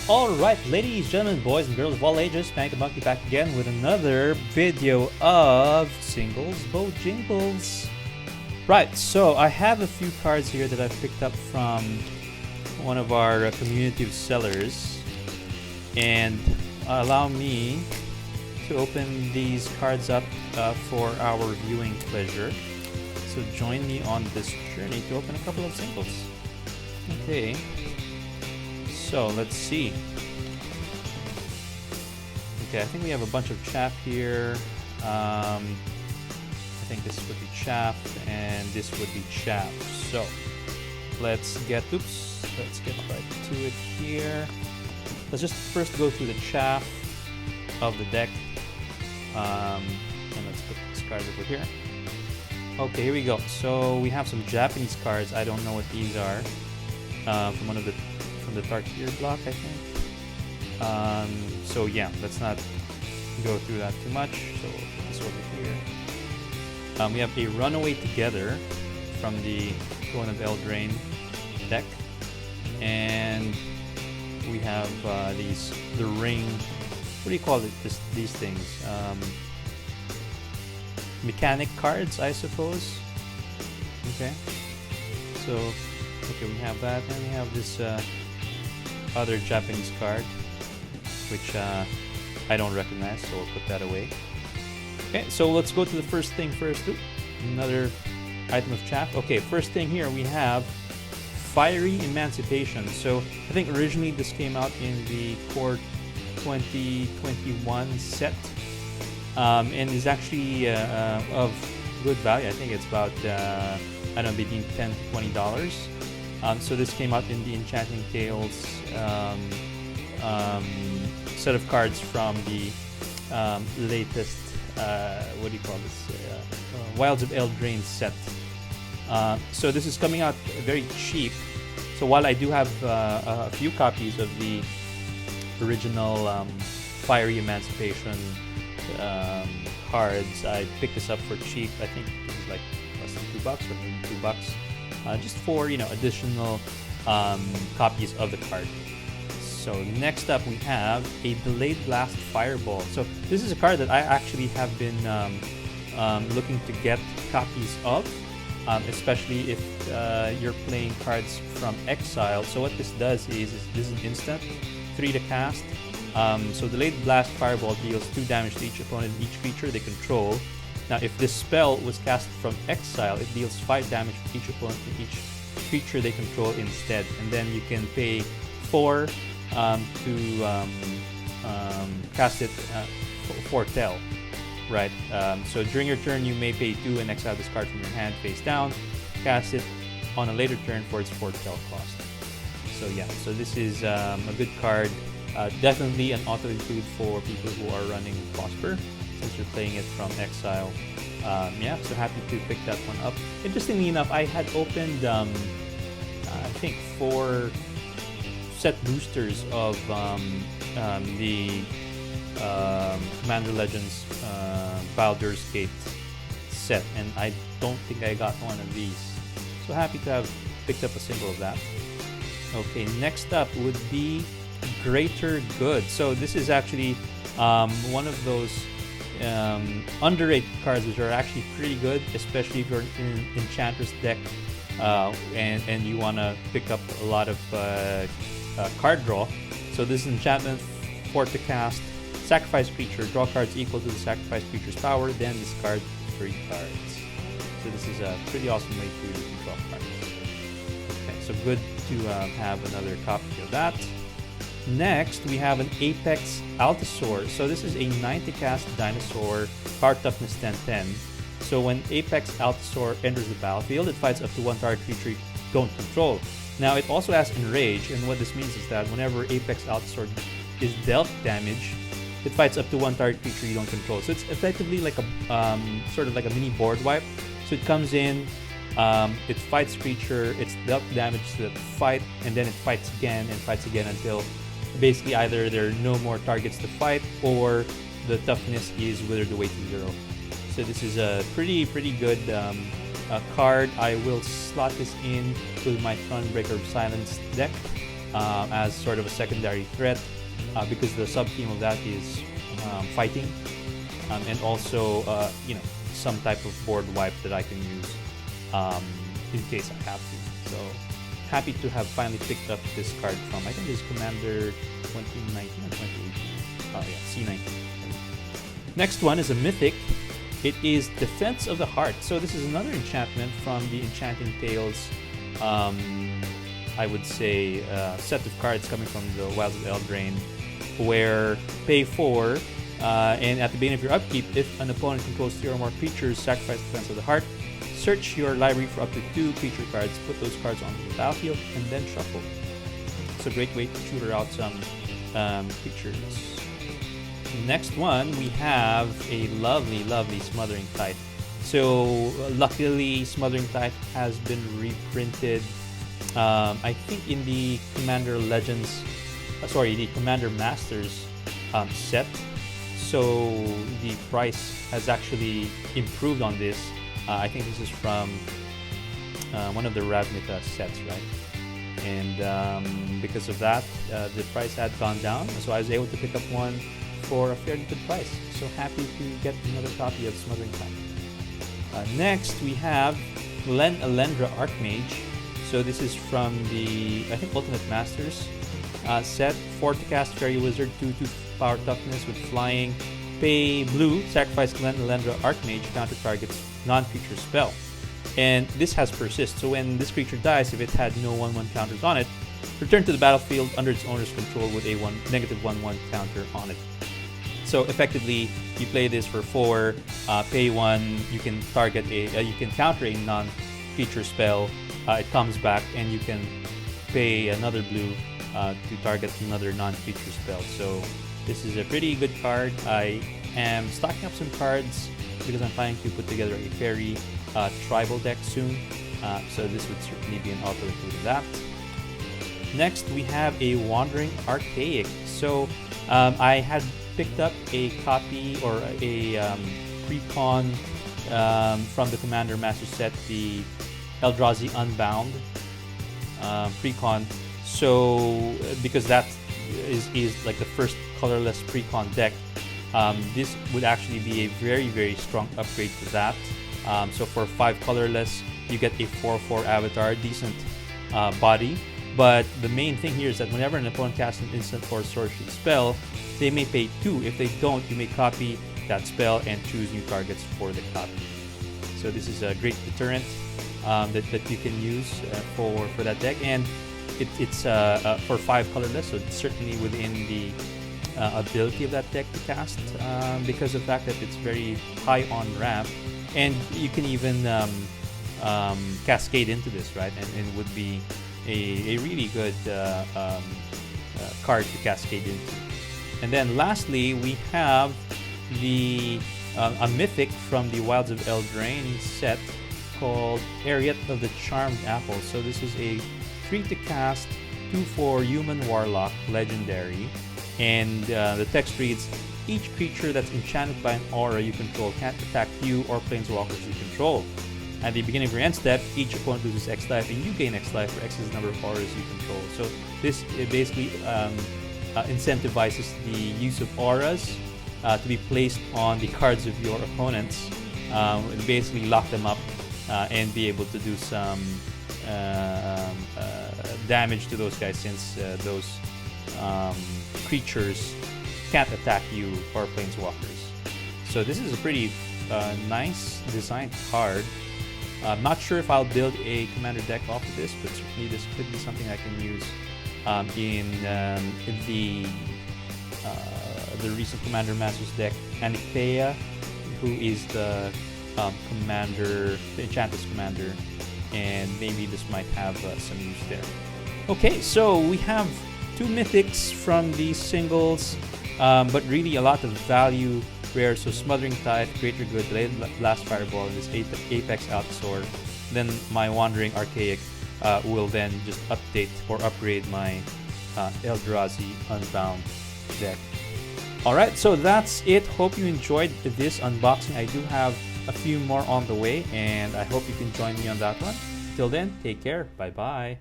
Alright, ladies, gentlemen, boys and girls of all ages, Spank the Monkey back again with another video of Singles Bojingles. Right, so I have a few cards here that I've picked up from one of our community of sellers, and allow me to open these cards up for our viewing pleasure. So join me on this journey to open a couple of singles. Okay, so let's see. Okay, I think we have a bunch of chaff here. I think this would be chaff and this would be chaff. So let's get right to it here. Let's just first go through the chaff of the deck. And let's put this card over here. Okay, here we go. So we have some Japanese cards. I don't know what these are. From the Tarkir block, I think. So yeah, let's not go through that too much. So we'll put this over here. We have a Runaway Together from the Throne of Eldraine deck, and we have the ring. What do you call it? These things? Mechanic cards, I suppose. Okay. So okay, we have that, and we have this other Japanese card, which I don't recognize, so we'll put that away. Okay, so let's go to the first thing first. Ooh, another item of chaff. Okay, first thing here we have Fiery Emancipation. So I think originally this came out in the Core 2021 set, and is actually of good value. I think it's about I don't know, between $10 to $20. So this came out in the Enchanting Tales set of cards from the latest, what do you call this? Wilds of Eldraine set. So this is coming out very cheap. So while I do have a few copies of the original Fiery Emancipation cards, I picked this up for cheap. I think this is like less than $2 or maybe $2. Just for, additional copies of the card. So next up we have a Delayed Blast Fireball. So this is a card that I actually have been looking to get copies of, especially if you're playing cards from exile. So what this does is this is an instant, 3 to cast. So Delayed Blast Fireball deals 2 damage to each opponent and each creature they control. Now, if this spell was cast from exile, it deals 5 damage to each opponent and each creature they control instead. And then you can pay 4 to cast it foretell, right? So during your turn, you may pay 2 and exile this card from your hand face down. Cast it on a later turn for its foretell cost. So yeah, so this is a good card. Definitely an auto-include for people who are running Prosper, since you're playing it from exile. Yeah, so happy to pick that one up. Interestingly enough, I had opened, I think, 4 set boosters of the Commander Legends Baldur's Gate set, and I don't think I got one of these. So happy to have picked up a single of that. Okay, next up would be Greater Good. So this is actually one of those underrated cards which are actually pretty good, especially if you're in an Enchantress deck and you want to pick up a lot of card draw. So this is enchantment, 4 to cast, sacrifice creature, draw cards equal to the sacrifice creature's power, then discard 3 cards. So this is a pretty awesome way to draw cards. Okay, so good to have another copy of that. Next, we have an Apex Allosaur. So this is a 90 cast dinosaur, power toughness 10-10. So when Apex Allosaur enters the battlefield, it fights up to 1 target creature you don't control. Now it also has Enrage, and what this means is that whenever Apex Allosaur is dealt damage, it fights up to 1 target creature you don't control. So it's effectively like a sort of like a mini board wipe. So it comes in, it fights creature, it's dealt damage to the fight, and then it fights again until basically either there are no more targets to fight or the toughness is withered away to 0. So this is a pretty good card. I will slot this in with my Thronebreaker of Silence deck as sort of a secondary threat, because the sub-theme of that is fighting, and also some type of board wipe that I can use in case I have to. So happy to have finally picked up this card from, I think this is Commander 2019 or 2018. Oh yeah, C19. Next one is a mythic. It is Defense of the Heart. So this is another enchantment from the Enchanting Tales, I would say, set of cards coming from the Wilds of Eldraine, where pay 4, and at the beginning of your upkeep, if an opponent controls 3 or more creatures, sacrifice Defense of the Heart. Search your library for up to 2 creature cards, put those cards onto the battlefield, and then shuffle. It's a great way to tutor out some creatures. Next one, we have a lovely, lovely Smothering Tithe. So luckily, Smothering Tithe has been reprinted, I think in the Commander Legends, the Commander Masters set. So the price has actually improved on this. I think this is from one of the Ravnica sets, right? And because of that, the price had gone down, so I was able to pick up one for a fairly good price. So happy to get another copy of Smothering Tithe. Next, we have Len Elendra Archmage. So this is from the, I think, Ultimate Masters set. 4 to cast Fairy Wizard, 2/2 power toughness with flying. Pay blue, sacrifice Len Elendra Archmage, counter target's non-creature spell. And this has persist, so when this creature dies, if it had no 1/1 counters on it, return to the battlefield under its owner's control with a -1/1 counter on it. So effectively, you play this for 4, pay 1, you can target you can counter a non-creature spell, it comes back, and you can pay another blue to target another non-creature spell. So this is a pretty good card. I am stocking up some cards because I'm planning to put together a fairy tribal deck soon. So this would certainly be an auto include of that. Next, we have a Wandering Archaic. So I had picked up a copy or a pre-con from the Commander Master set, the Eldrazi Unbound pre-con. So because that is like the first colorless pre-con deck, this would actually be a very, very strong upgrade to that. So for 5 colorless, you get a 4/4 avatar, decent body. But the main thing here is that whenever an opponent casts an instant or sorcery spell, they may pay 2. If they don't, you may copy that spell and choose new targets for the copy. So this is a great deterrent that you can use for that deck. And it's for 5 colorless, so it's certainly within the ability of that deck to cast, because of the fact that it's very high on ramp. And you can even cascade into this, right? And it would be a really good card to cascade into. And then lastly, we have the a mythic from the Wilds of Eldraine set called Ariet of the Charmed Apple. So this is a 3 to cast 2/4 human warlock legendary, and the text reads, each creature that's enchanted by an aura you control can't attack you or planeswalkers you control. At the beginning of your end step, each opponent loses X life and you gain X life for X's number of auras you control. So this basically incentivizes the use of auras to be placed on the cards of your opponents, and basically lock them up and be able to do some damage to those guys, since those creatures can't attack you or planeswalkers. So this is a pretty nice designed card. I'm not sure if I'll build a commander deck off of this, but certainly this could be something I can use in the recent Commander Masters deck. Anikeya, who is the commander, the Enchantress commander, and maybe this might have some use there. Okay, so we have 2 mythics from these singles, but really a lot of value rare. So Smothering Tithe, Greater Good, Blast Fireball, and this Apex Alxor. Then my Wandering Archaic will then just update or upgrade my Eldrazi Unbound deck. Alright, so that's it. Hope you enjoyed this unboxing. I do have a few more on the way, and I hope you can join me on that one. Till then, take care. Bye-bye.